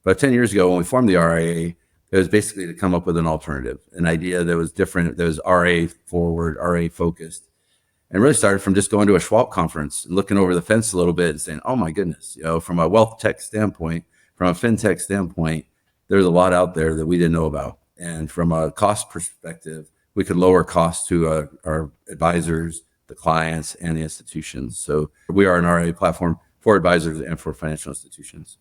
But 10 years ago, when we formed the RIA, it was basically to come up with an alternative, an idea that was different, that was RA forward, RA focused, and really started from just going to a Schwab conference and looking over the fence a little bit and saying, oh my goodness, from a wealth tech standpoint, from a fintech standpoint, there's a lot out there that we didn't know about. And from a cost perspective, we could lower costs to our advisors, the clients, and the institutions. So we are an RA platform for advisors and for financial institutions.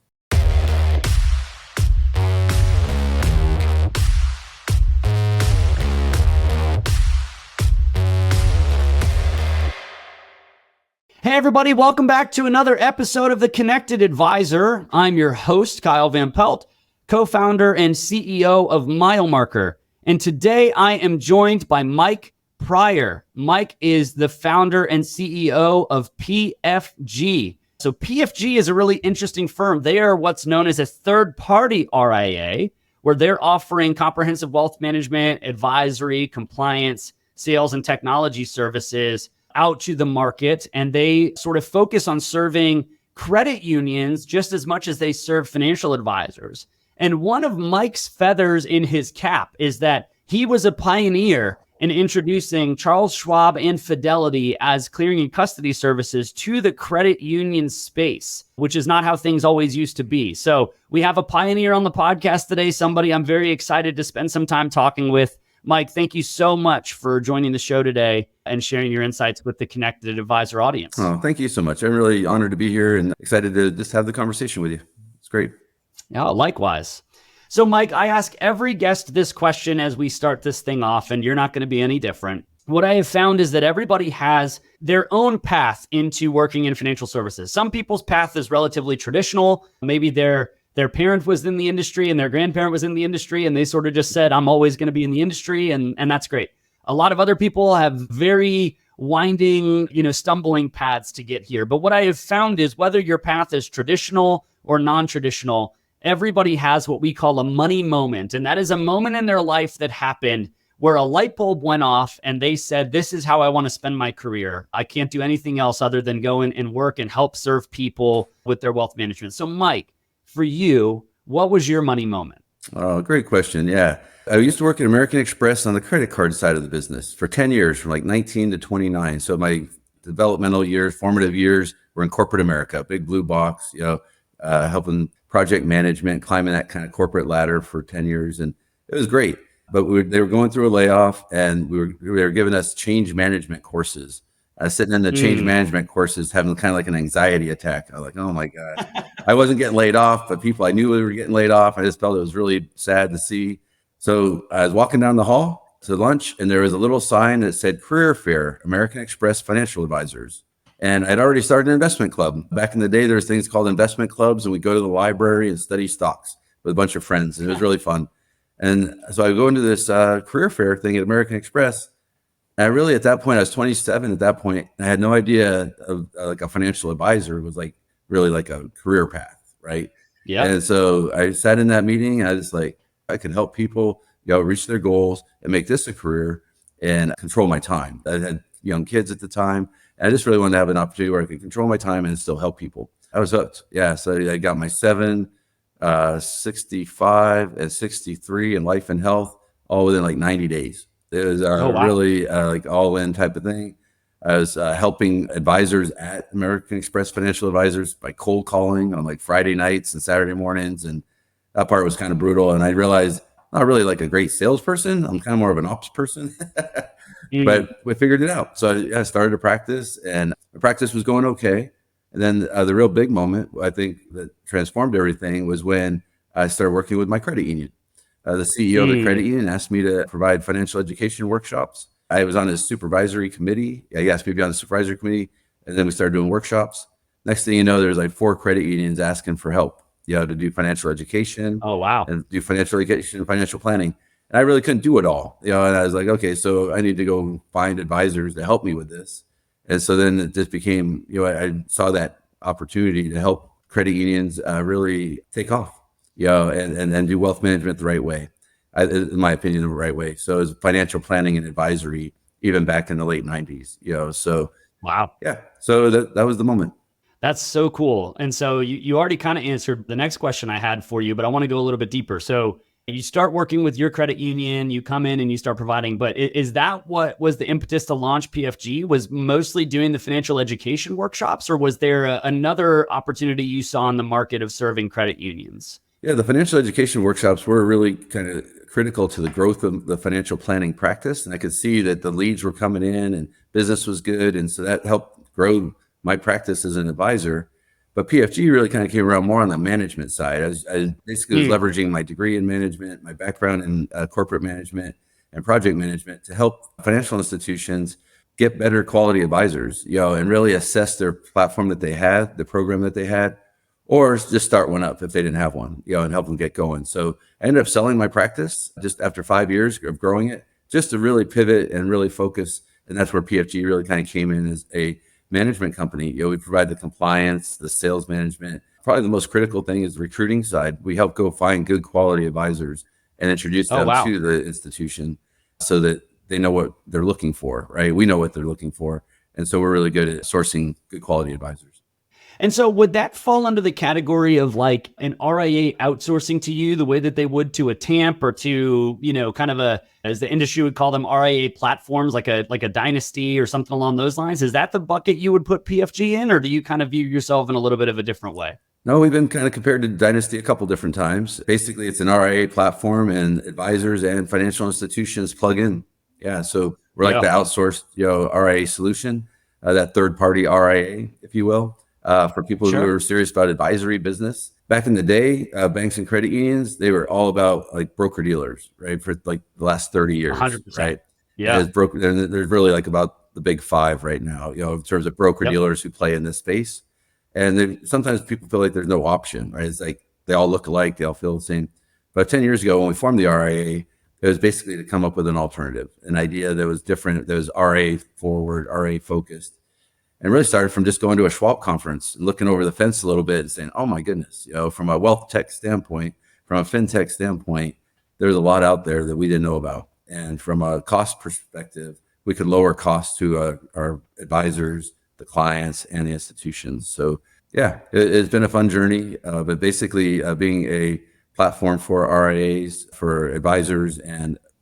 Hey everybody, welcome back to another episode of The Connected Advisor. I'm your host, Kyle Van Pelt, co-founder and CEO of Milemarker. And today I am joined by Mike Pryor. Mike is the founder and CEO of PFG. So PFG is a really interesting firm. They are what's known as a third-party RIA, where they're offering comprehensive wealth management, advisory, compliance, sales, and technology services out to the market, and they sort of focus on serving credit unions just as much as they serve financial advisors. And one of Mike's feathers in his cap is that he was a pioneer in introducing Charles Schwab and Fidelity as clearing and custody services to the credit union space, which is not how things always used to be. So we have a pioneer on the podcast today, somebody I'm very excited to spend some time talking with. Mike, thank you so much for joining the show today and sharing your insights with the Connected Advisor audience. Oh, thank you so much. I'm really honored to be here and excited to just have the conversation with you. It's great. Yeah, likewise. So Mike, I ask every guest this question as we start this thing off, and you're not going to be any different. What I have found is that everybody has their own path into working in financial services. Some people's path is relatively traditional. Maybe their parent was in the industry and their grandparent was in the industry, and they sort of just said, I'm always going to be in the industry, and that's great. A lot of other people have very winding, stumbling paths to get here. But what I have found is whether your path is traditional or non-traditional, everybody has what we call a money moment. And that is a moment in their life that happened where a light bulb went off and they said, this is how I want to spend my career. I can't do anything else other than go in and work and help serve people with their wealth management. So Mike, for you, what was your money moment? Oh, great question. Yeah. I used to work at American Express on the credit card side of the business for 10 years, from like 19 to 29. So my developmental years, formative years were in corporate America, big blue box, helping project management, climbing that kind of corporate ladder for 10 years. And it was great. But they were going through a layoff, and they were giving us change management courses. I was sitting in the change management courses having kind of like an anxiety attack. I was like, oh my God. I wasn't getting laid off, but people I knew were getting laid off. I just felt it was really sad to see. So I was walking down the hall to lunch, and there was a little sign that said Career Fair, American Express Financial Advisors. And I'd already started an investment club. Back in the day, there was things called investment clubs, and we'd go to the library and study stocks with a bunch of friends. And it was really fun. And so I go into this career fair thing at American Express. And I really, at that point, I was 27 at that point. I had no idea of like a financial advisor was like really like a career path, right? Yeah. And so I sat in that meeting, and I was like, I can help people, reach their goals and make this a career and control my time. I had young kids at the time, and I just really wanted to have an opportunity where I could control my time and still help people. I was hooked. Yeah. So I got my 7, 65, and 63 in life and health, all within like 90 days. It was really like all in type of thing. I was helping advisors at American Express Financial Advisors by cold calling on like Friday nights and Saturday mornings. And that part was kind of brutal. And I realized I'm not really like a great salesperson. I'm kind of more of an ops person, but we figured it out. So I started to practice, and the practice was going okay. And then the real big moment, I think, that transformed everything was when I started working with my credit union. The CEO of the credit union asked me to provide financial education workshops. I was on his supervisory committee. He asked me to be on the supervisory committee, and then we started doing workshops. Next thing you know, there's like 4 credit unions asking for help, to do financial education. Oh, wow. And do financial education and financial planning. And I really couldn't do it all, and I was like, okay, so I need to go find advisors to help me with this. And so then it just became, I saw that opportunity to help credit unions really take off, and do wealth management the right way. In my opinion, the right way. So it was financial planning and advisory, even back in the late 90s, so. Wow. Yeah. So that was the moment. That's so cool. And so you already kind of answered the next question I had for you, but I want to go a little bit deeper. So you start working with your credit union, you come in and you start providing, but is that what was the impetus to launch PFG? Was mostly doing the financial education workshops, or was there another opportunity you saw in the market of serving credit unions? Yeah, the financial education workshops were really kind of critical to the growth of the financial planning practice. And I could see that the leads were coming in and business was good. And so that helped grow my practice as an advisor. But PFG really kind of came around more on the management side. I basically was leveraging my degree in management, my background in corporate management and project management to help financial institutions get better quality advisors, and really assess their platform that they had, the program that they had, or just start one up if they didn't have one, and help them get going. So I ended up selling my practice just after 5 years of growing it, just to really pivot and really focus. And that's where PFG really kind of came in as a management company. We provide the compliance, the sales management. Probably the most critical thing is the recruiting side. We help go find good quality advisors and introduce them to the institution so that they know what they're looking for, right? We know what they're looking for. And so we're really good at sourcing good quality advisors. And so would that fall under the category of like an RIA outsourcing to you the way that they would to a TAMP or to, kind of as the industry would call them, RIA platforms, like a Dynasty or something along those lines? Is that the bucket you would put PFG in, or do you kind of view yourself in a little bit of a different way? No, we've been kind of compared to Dynasty a couple different times. Basically, it's an RIA platform and advisors and financial institutions plug in. Yeah, so we're like the outsourced, RIA solution, that third-party RIA, if you will. For people who are serious about advisory business. Back in the day, banks and credit unions, they were all about like broker dealers, right? For like the last 30 years, 100%. right? Yeah. There's really like about the big five right now, in terms of broker dealers who play in this space. And sometimes people feel like there's no option, right? It's like they all look alike, they all feel the same. But 10 years ago, when we formed the RIA, it was basically to come up with an alternative, an idea that was different, that was RA forward, RA focused. And really started from just going to a Schwab conference and looking over the fence a little bit and saying, oh my goodness, from a wealth tech standpoint, from a fintech standpoint, there's a lot out there that we didn't know about. And from a cost perspective, we could lower costs to our advisors, the clients, and the institutions. So yeah, it's been a fun journey, but basically being a platform for RIAs, for advisors,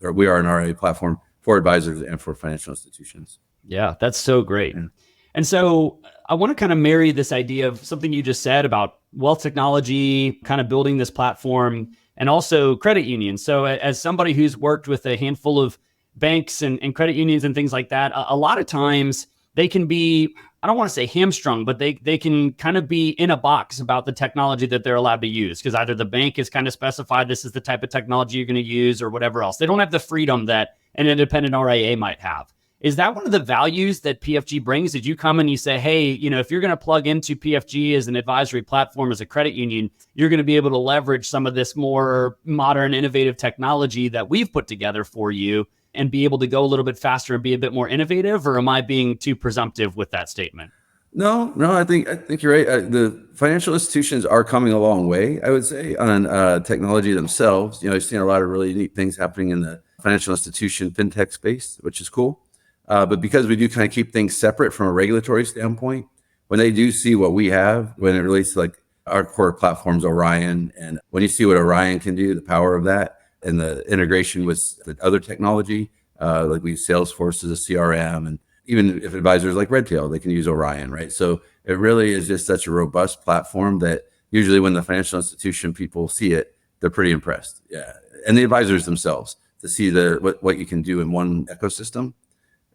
we are an RIA platform for advisors and for financial institutions. Yeah, that's so great. Yeah. And so I want to kind of marry this idea of something you just said about wealth technology, kind of building this platform, and also credit unions. So as somebody who's worked with a handful of banks and credit unions and things like that, a lot of times they can be, I don't want to say hamstrung, but they can kind of be in a box about the technology that they're allowed to use, because either the bank is kind of specified this is the type of technology you're going to use or whatever else. They don't have the freedom that an independent RIA might have. Is that one of the values that PFG brings? Did you come and you say, hey, if you're going to plug into PFG as an advisory platform, as a credit union, you're going to be able to leverage some of this more modern, innovative technology that we've put together for you and be able to go a little bit faster and be a bit more innovative? Or am I being too presumptive with that statement? No, I think you're right. The financial institutions are coming a long way, I would say, on technology themselves. I've seen a lot of really neat things happening in the financial institution fintech space, which is cool. But because we do kind of keep things separate from a regulatory standpoint, when they do see what we have, when it relates to like our core platforms, Orion, and when you see what Orion can do, the power of that, and the integration with the other technology, like we use Salesforce as a CRM, and even if advisors like Redtail, they can use Orion, right? So it really is just such a robust platform that usually when the financial institution people see it, they're pretty impressed. Yeah, and the advisors themselves to see what you can do in one ecosystem.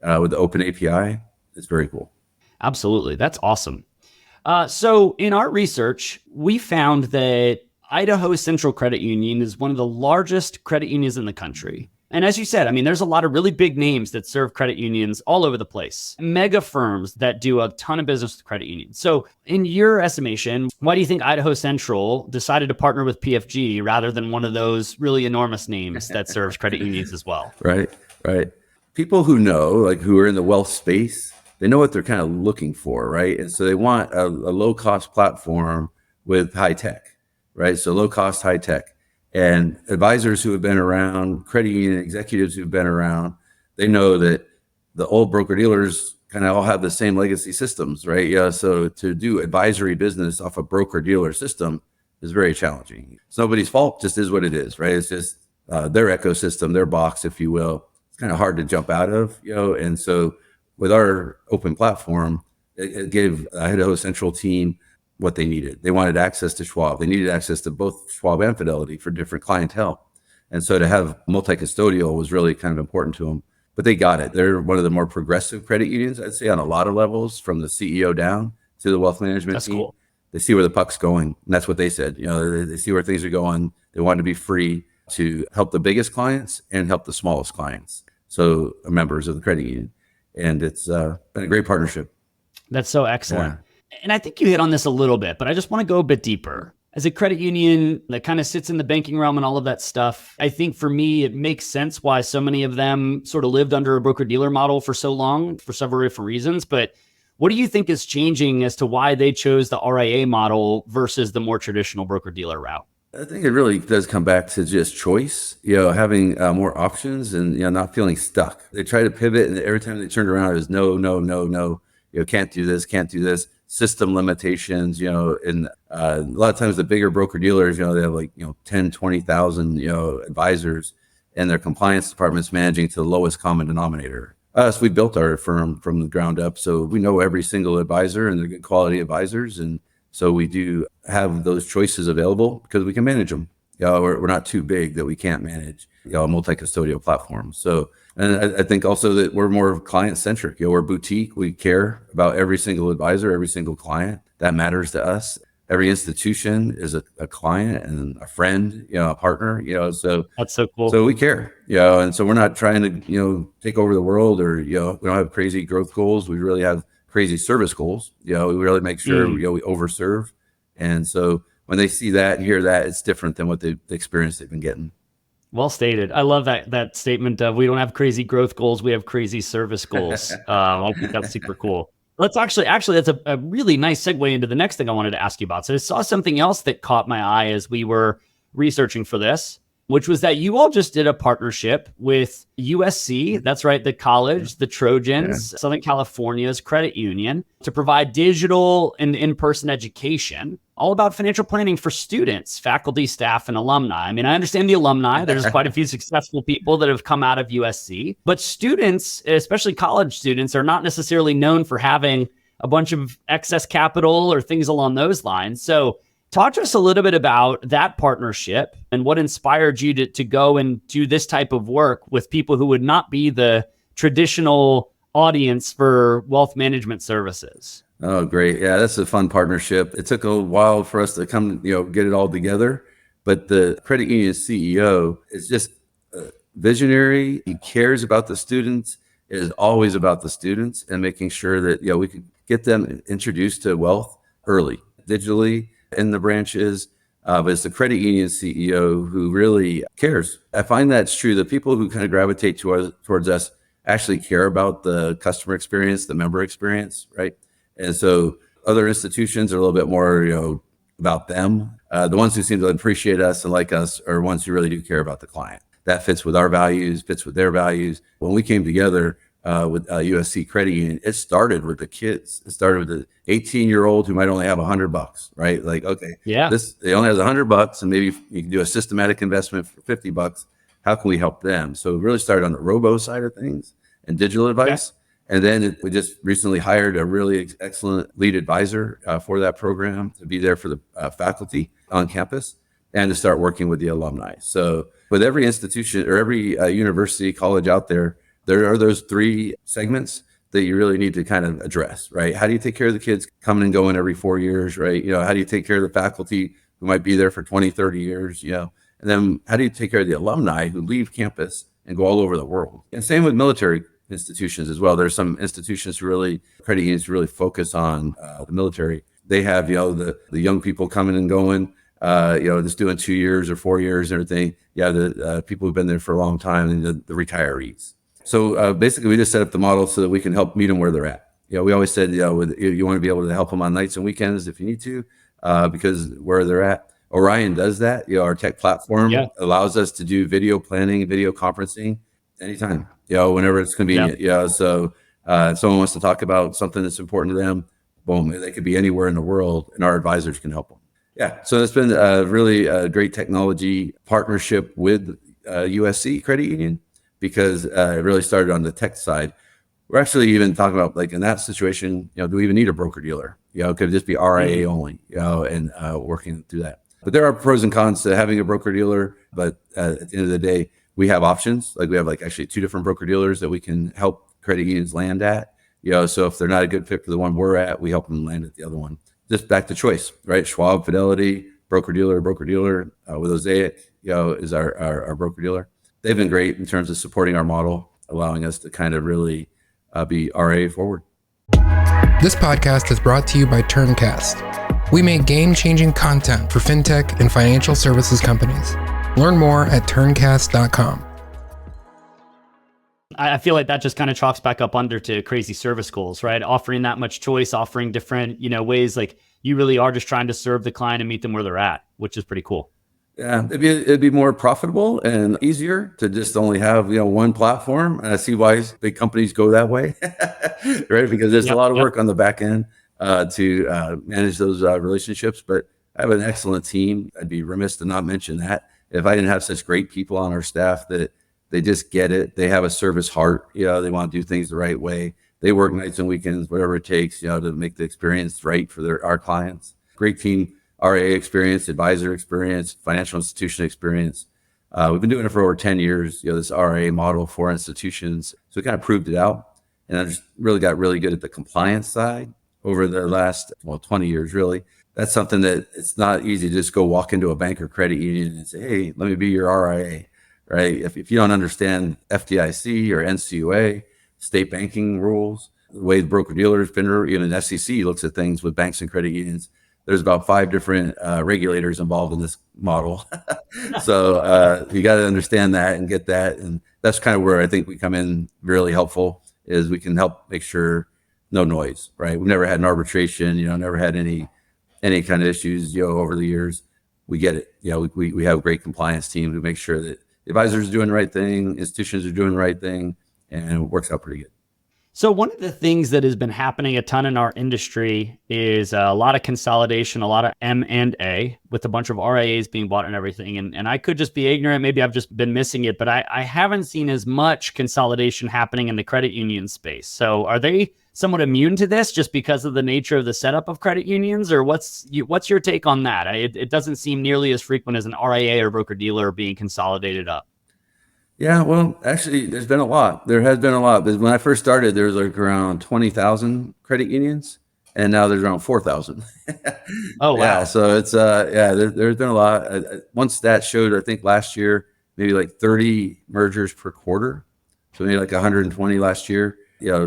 With the open API, it's very cool. Absolutely. That's awesome. So in our research, we found that Idaho Central Credit Union is one of the largest credit unions in the country. And as you said, there's a lot of really big names that serve credit unions all over the place, mega firms that do a ton of business with credit unions. So in your estimation, why do you think Idaho Central decided to partner with PFG rather than one of those really enormous names that serves credit unions as well? Right. People who know, like who are in the wealth space, they know what they're kind of looking for, right? And so they want a low-cost platform with high tech, right? So low-cost, high tech. And advisors who have been around, credit union executives who've been around, they know that the old broker-dealers kind of all have the same legacy systems, right? Yeah. So to do advisory business off a broker dealer system is very challenging. It's nobody's fault, just is what it is, right? It's just their ecosystem, their box, if you will. It's kind of hard to jump out of, and so with our open platform, it gave the Idaho Central team what they needed. They wanted access to Schwab. They needed access to both Schwab and Fidelity for different clientele. And so to have multi-custodial was really kind of important to them. But they got it. They're one of the more progressive credit unions, I'd say, on a lot of levels, from the CEO down to the wealth management That's team. cool. They see where the puck's going. And that's what they said. They see where things are going. They want to be free to help the biggest clients and help the smallest clients. So members of the credit union. And it's been a great partnership. That's so excellent. And I think you hit on this a little bit, but I just want to go a bit deeper. As a credit union that kind of sits in the banking realm and all of that stuff, I think for me, it makes sense why so many of them sort of lived under a broker-dealer model for so long, for several different reasons. But what do you think is changing as to why they chose the RIA model versus the more traditional broker-dealer route? I think it really does come back to just choice, having more options and, not feeling stuck. They try to pivot, and every time they turned around, it was no, no, no, no. Can't do this, can't do this. System limitations, and a lot of times the bigger broker dealers, they have like, 10, 20,000, advisors, and their compliance department's managing to the lowest common denominator. Us, we built our firm from the ground up. So we know every single advisor, and they're good quality advisors. And so we do have those choices available because we can manage them. We're not too big that we can't manage, a multi-custodial platform. So, and I think also that we're more client-centric. We're boutique. We care about every single advisor, every single client. That matters to us. Every institution is a client and a friend, a partner, so That's so cool. So we care, and so we're not trying to, take over the world, or, we don't have crazy growth goals. We really have crazy service goals. We really make sure, we overserve. And so when they see that and hear that, it's different than what the experience they've been getting. Well stated. I love that statement of we don't have crazy growth goals, we have crazy service goals. I think that's super cool. Let's actually, that's a really nice segue into the next thing I wanted to ask you about. So I saw something else that caught my eye as we were researching for this, which was that you all just did a partnership with USC. That's right, the college, the Trojans, Southern California's credit union, to provide digital and in-person education, all about financial planning for students, faculty, staff, and alumni. I mean, I understand the alumni. There's quite a few successful people that have come out of USC, but students, especially college students, are not necessarily known for having a bunch of excess capital or things along those lines. So talk to us a little bit about that partnership and what inspired you to go and do this type of work with people who would not be the traditional audience for wealth management services. Oh, great. Yeah, that's a fun partnership. It took a while for us to come, get it all together. But the credit union CEO is just visionary. He cares about the students. It is always about the students and making sure that, we can get them introduced to wealth early, digitally, in the branches. But it's the credit union CEO who really cares. I find that's true. The people who kind of gravitate towards us actually care about the customer experience, the member experience, right? And so other institutions are a little bit more, about them. The ones who seem to appreciate us and like us are ones who really do care about the client. That fits with our values, fits with their values. When we came together with USC Credit Union, it started with the kids. It started with the 18-year-old who might only have $100, right? Like, okay, they only has $100, and maybe you can do a systematic investment for $50. How can we help them? So it really started on the robo side of things and digital advice. And then we just recently hired a really excellent lead advisor for that program to be there for the faculty on campus and to start working with the alumni. So with every institution or every university, college out there, there are those three segments that you really need to kind of address, right? How do you take care of the kids coming and going every 4 years, right? How do you take care of the faculty who might be there for 20, 30 years, And then how do you take care of the alumni who leave campus and go all over the world? And same with military institutions as well. There's some institutions credit unions really focus on the military. They have, the young people coming and going, just doing 2 years or 4 years and everything. Yeah, the people who've been there for a long time, and the retirees. So basically, we just set up the model so that we can help meet them where they're at. We always said, you want to be able to help them on nights and weekends if you need to, because where they're at. Orion does that. Our tech platform allows us to do video planning, video conferencing anytime, whenever it's convenient. So If someone wants to talk about something that's important to them, boom, they could be anywhere in the world, and our advisors can help them. Yeah, so it's been a really great technology partnership with USC Credit Union, because it really started on the tech side. We're actually even talking about, like, in that situation, do we even need a broker dealer? Could it just be RIA only, and working through that. But there are pros and cons to having a broker dealer. But at the end of the day, we have options. Like, we have actually 2 different broker dealers that we can help credit unions land at. So if they're not a good fit for the one we're at, we help them land at the other one. Just back to choice, right? Schwab, Fidelity, broker dealer. With Osaic, is our broker dealer. They've been great in terms of supporting our model, allowing us to kind of really be RA forward. This podcast is brought to you by Turncast. We make game-changing content for fintech and financial services companies. Learn more at turncast.com. I feel like that just kind of chalks back up under to crazy service goals, right? Offering that much choice, offering different, ways, like you really are just trying to serve the client and meet them where they're at, which is pretty cool. Yeah, it'd be more profitable and easier to just only have one platform. And I see why big companies go that way, right? Because there's a lot of work on the back end to manage those relationships. But I have an excellent team. I'd be remiss to not mention that. If I didn't have such great people on our staff that they just get it, they have a service heart. They want to do things the right way. They work nights and weekends, whatever it takes, to make the experience right for our clients. Great team. RA experience, advisor experience, financial institution experience. We've been doing it for over 10 years, this RA model for institutions. So we kind of proved it out. And I just really got really good at the compliance side over the last, 20 years, really. That's something that it's not easy to just go walk into a bank or credit union and say, hey, let me be your RIA, right? If you don't understand FDIC or NCUA, state banking rules, the way the broker-dealer has been, even the SEC looks at things with banks and credit unions. There's about 5 different regulators involved in this model. So you got to understand that and get that. And that's kind of where I think we come in really helpful, is we can help make sure no noise, right? We've never had an arbitration, never had any kind of issues, over the years. We get it. We have a great compliance team to make sure that the advisors are doing the right thing, institutions are doing the right thing, and it works out pretty good. So one of the things that has been happening a ton in our industry is a lot of consolidation, a lot of M&A, with a bunch of RIAs being bought and everything. And I could just be ignorant. Maybe I've just been missing it, but I haven't seen as much consolidation happening in the credit union space. So are they somewhat immune to this just because of the nature of the setup of credit unions? Or what's your take on that? It doesn't seem nearly as frequent as an RIA or broker dealer being consolidated up. Yeah, well, actually, there's been a lot. There has been a lot. When I first started, there was around 20,000 credit unions, and now there's around 4,000. Oh, wow. Yeah, so it's there's been a lot. One stat showed, I think last year, maybe 30 mergers per quarter. So maybe 120 last year,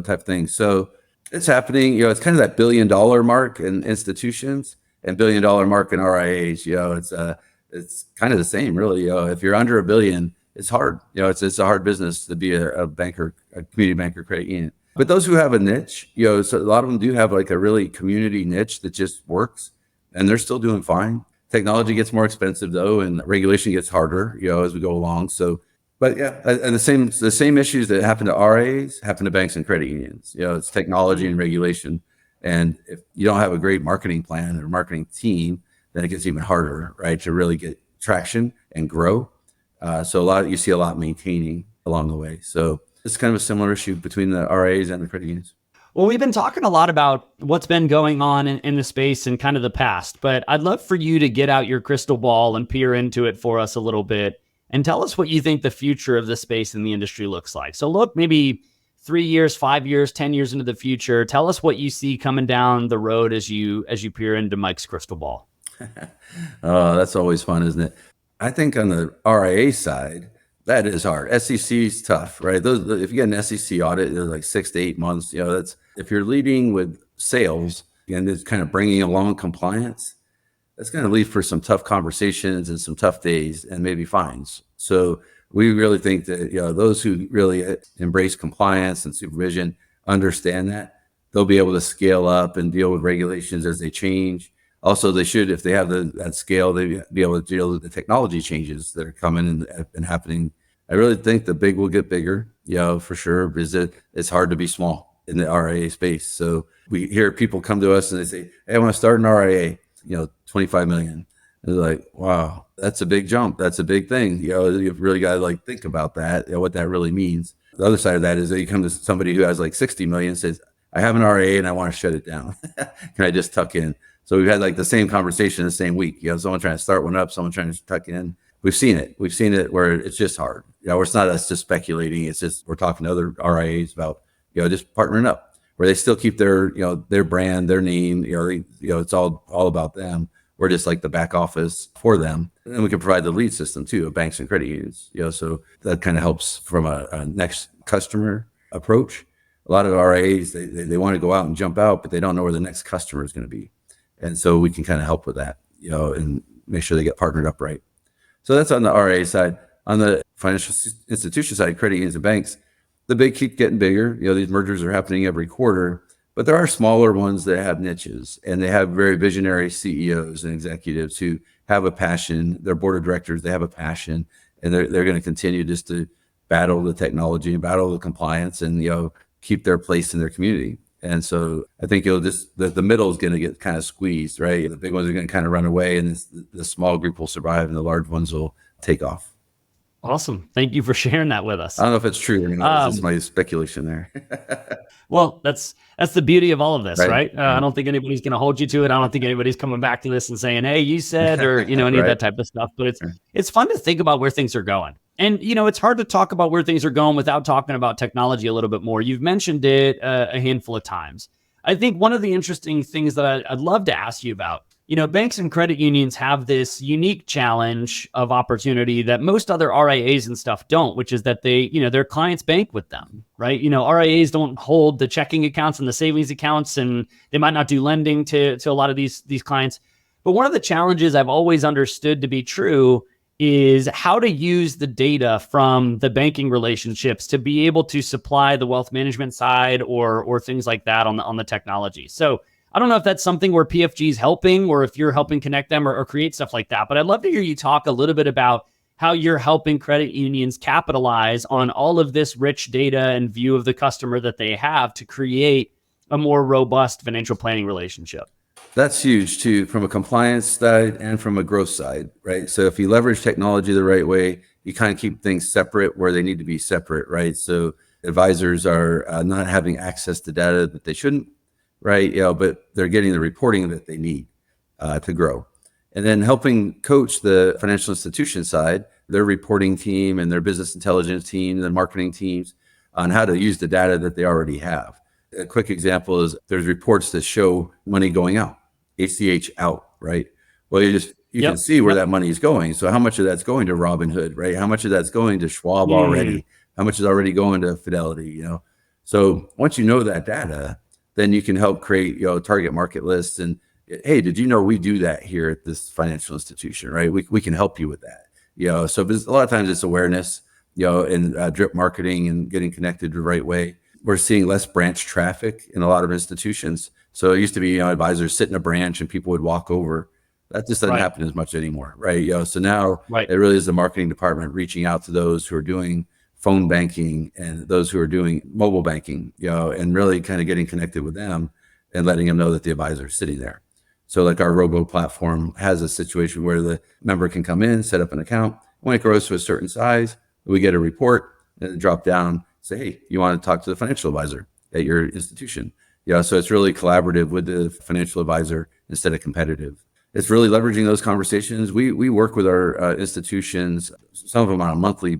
type thing. So it's happening. It's kind of that $1 billion mark in institutions and $1 billion mark in RIAs. It's kind of the same, really. If you're under $1 billion, it's hard. It's a hard business to be a banker, a community banker, credit union. But those who have a niche, so a lot of them do have a really community niche that just works, and they're still doing fine. Technology gets more expensive though, and regulation gets harder, as we go along. So, but yeah, and the same issues that happen to RAs happen to banks and credit unions. It's technology and regulation, and if you don't have a great marketing plan or marketing team, then it gets even harder, right, to really get traction and grow. So you see a lot maintaining along the way. So it's kind of a similar issue between the RAs and the credit unions. Well, we've been talking a lot about what's been going on in the space and kind of the past, but I'd love for you to get out your crystal ball and peer into it for us a little bit and tell us what you think the future of the space in the industry looks like. So look, maybe 3 years, 5 years, 10 years into the future, tell us what you see coming down the road as you peer into Mike's crystal ball. Oh, that's always fun, isn't it? I think on the RIA side, that is hard. SEC is tough, right? If you get an SEC audit, it's 6 to 8 months. That's if you're leading with sales and it's kind of bringing along compliance, that's going to leave for some tough conversations and some tough days and maybe fines. So we really think that those who really embrace compliance and supervision understand that they'll be able to scale up and deal with regulations as they change. Also, they should, if they have that scale, they be able to deal with the technology changes that are coming and happening. I really think the big will get bigger, for sure, because it's hard to be small. in the RIA space. So we hear people come to us and they say, hey, I want to start an RIA, 25 million. And they're like, wow, that's a big jump. That's a big thing. You've really got to think about that, what that really means. The other side of that is that you come to somebody who has 60 million and says, I have an RIA and I want to shut it down. Can I just tuck in? So we've had the same conversation the same week. Someone trying to start one up, someone trying to tuck in. We've seen it where it's just hard. Where it's not us just speculating. It's just we're talking to other RIAs about just partnering up, where they still keep their their brand, their name. It's all about them. We're just the back office for them, and we can provide the lead system too of banks and credit unions. So that kind of helps from a next customer approach. A lot of RIAs they want to go out and jump out, but they don't know where the next customer is going to be, and so we can kind of help with that, and make sure they get partnered up right. So that's on the RIA side. On the financial institution side, credit unions and banks, the big keep getting bigger. These mergers are happening every quarter, but there are smaller ones that have niches, and they have very visionary CEOs and executives who have a passion. Their board of directors, they have a passion, and they're going to continue just to battle the technology and battle the compliance and, keep their place in their community. And so I think the middle is going to get kind of squeezed, right? The big ones are going to kind of run away, and the small group will survive, and the large ones will take off. Awesome. Thank you for sharing that with us. I don't know if it's true or not. It's just my speculation there. Well, that's the beauty of all of this, right? I don't think anybody's going to hold you to it. I don't think anybody's coming back to this and saying, hey, you said, or, any of that type of stuff. But it's fun to think about where things are going. And, it's hard to talk about where things are going without talking about technology a little bit more. You've mentioned it a handful of times. I think one of the interesting things that I'd love to ask you about, banks and credit unions have this unique challenge of opportunity that most other RIAs and stuff don't, which is that they, their clients bank with them, right? RIAs don't hold the checking accounts and the savings accounts, and they might not do lending to a lot of these clients. But one of the challenges I've always understood to be true is how to use the data from the banking relationships to be able to supply the wealth management side or things like that on the technology. So I don't know if that's something where PFG is helping, or if you're helping connect them or create stuff like that. But I'd love to hear you talk a little bit about how you're helping credit unions capitalize on all of this rich data and view of the customer that they have to create a more robust financial planning relationship. That's huge too, from a compliance side and from a growth side, right? So if you leverage technology the right way, you kind of keep things separate where they need to be separate, right? So advisors are not having access to data that they shouldn't, right? But they're getting the reporting that they need to grow. And then helping coach the financial institution side, their reporting team and their business intelligence team, the marketing teams, on how to use the data that they already have. A quick example is there's reports that show money going out, ACH out, right? Well, you can see where that money is going. So how much of that's going to Robinhood, right? How much of that's going to Schwab already? How much is already going to Fidelity, So once you know that data, then you can help create, target market lists. And hey, did you know we do that here at this financial institution, right? We can help you with that, So a lot of times it's awareness, and drip marketing and getting connected the right way. We're seeing less branch traffic in a lot of institutions. So it used to be, advisors sit in a branch and people would walk over. That just doesn't happen as much anymore, right? So now it really is the marketing department reaching out to those who are doing phone banking and those who are doing mobile banking, and really kind of getting connected with them and letting them know that the advisor is sitting there. So our robo platform has a situation where the member can come in, set up an account. When it grows to a certain size, we get a report and drop down, say, hey, you want to talk to the financial advisor at your institution? So it's really collaborative with the financial advisor instead of competitive. It's really leveraging those conversations. We work with our institutions, some of them on a monthly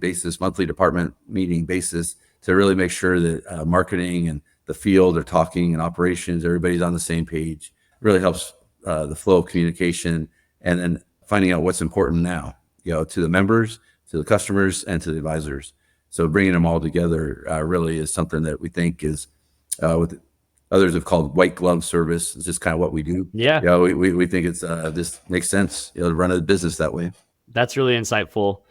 department meeting basis, to really make sure that marketing and the field are talking and operations, everybody's on the same page. It really helps the flow of communication, and then finding out what's important now, to the members, to the customers, and to the advisors. So bringing them all together really is something that we think is what others have called white glove service. It's just kind of what we do. Yeah. We think it's this makes sense, to run a business that way. That's really insightful.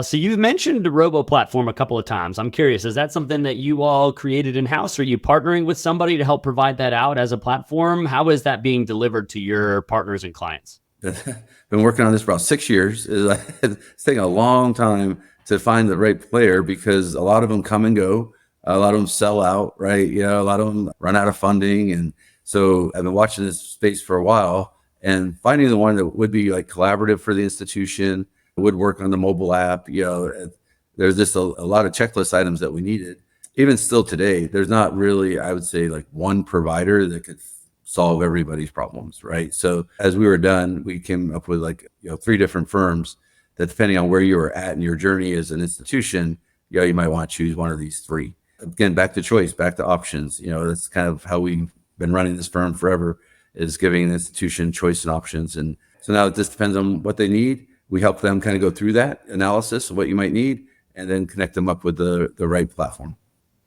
So you've mentioned the robo platform a couple of times. I'm curious, is that something that you all created in-house? Are you partnering with somebody to help provide that out as a platform? How is that being delivered to your partners and clients? Been working on this for about 6 years. It's taken a long time to find the right player because a lot of them come and go. A lot of them sell out, right? A lot of them run out of funding. And so I've been watching this space for a while and finding the one that would be like collaborative for the institution, would work on the mobile app. There's just a lot of checklist items that we needed. Even still today, there's not really, I would say, like one provider that could solve everybody's problems, right? So as we were done, we came up with like 3 different firms that, depending on where you were at in your journey as an institution, you might want to choose one of these 3. Again, back to choice, back to options. That's kind of how we've been running this firm forever, is giving an institution choice and options. And so now it just depends on what they need. We help them kind of go through that analysis of what you might need and then connect them up with the right platform.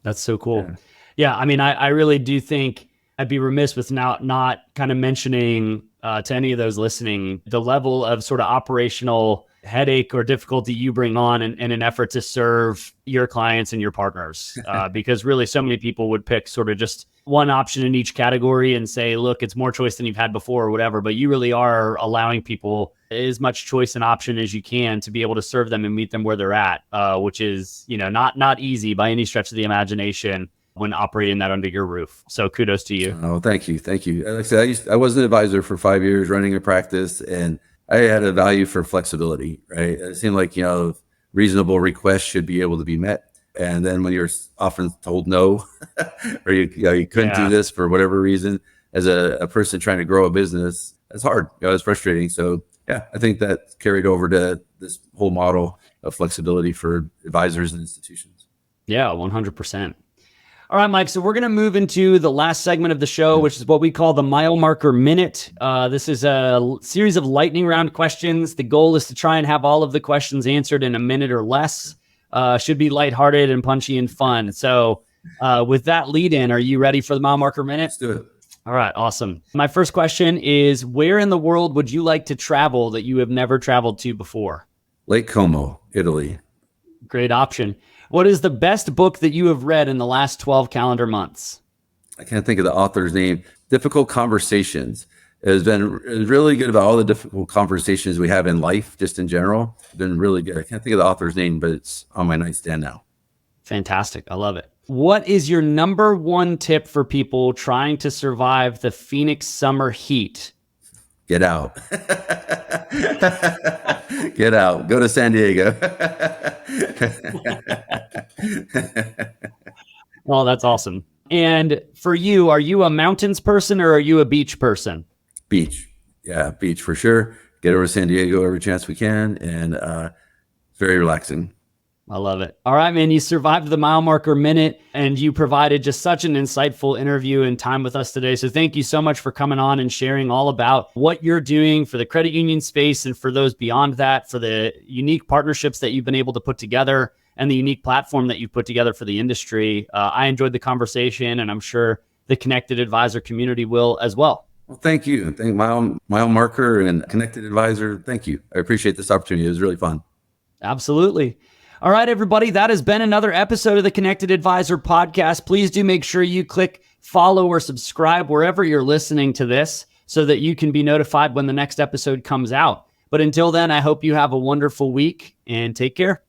That's so cool. Yeah. I mean, I really do think I'd be remiss with not kind of mentioning to any of those listening, the level of sort of operational headache or difficulty you bring on in an effort to serve your clients and your partners. Because really so many people would pick sort of just one option in each category and say, look, it's more choice than you've had before or whatever. But you really are allowing people as much choice and option as you can to be able to serve them and meet them where they're at, which is, not easy by any stretch of the imagination when operating that under your roof. So kudos to you. Oh, thank you. Thank you. Like I said, I was an advisor for 5 years running a practice, and I had a value for flexibility, right? It seemed like, reasonable requests should be able to be met. And then when you're often told no, or you couldn't do this for whatever reason, as a person trying to grow a business, it's hard. It's frustrating. So yeah, I think that carried over to this whole model of flexibility for advisors and institutions. Yeah, 100%. All right, Mike. So we're going to move into the last segment of the show, which is what we call the Milemarker Minute. This is a series of lightning round questions. The goal is to try and have all of the questions answered in a minute or less. Should be lighthearted and punchy and fun. So with that lead in, are you ready for the Milemarker Minute? Let's do it. All right, awesome. My first question is, where in the world would you like to travel that you have never traveled to before? Lake Como, Italy. Great option. What is the best book that you have read in the last 12 calendar months? I can't think of the author's name. Difficult Conversations. It has been really good about all the difficult conversations we have in life, just in general. It's been really good. I can't think of the author's name, but it's on my nightstand now. Fantastic. I love it. What is your number one tip for people trying to survive the Phoenix summer heat? Get out. Get out. Go to San Diego. Well, that's awesome. And for you, are you a mountains person or are you a beach person? Beach. Yeah, beach for sure. Get over to San Diego every chance we can. And very relaxing. I love it. All right, man, you survived the Milemarker Minute and you provided just such an insightful interview and time with us today. So thank you so much for coming on and sharing all about what you're doing for the credit union space and for those beyond that, for the unique partnerships that you've been able to put together and the unique platform that you've put together for the industry. I enjoyed the conversation and I'm sure the Connected Advisor community will as well. Well, thank you. Thank Milemarker and Connected Advisor. Thank you. I appreciate this opportunity. It was really fun. Absolutely. All right, everybody, that has been another episode of the Connected Advisor podcast. Please do make sure you click follow or subscribe wherever you're listening to this so that you can be notified when the next episode comes out. But until then, I hope you have a wonderful week and take care.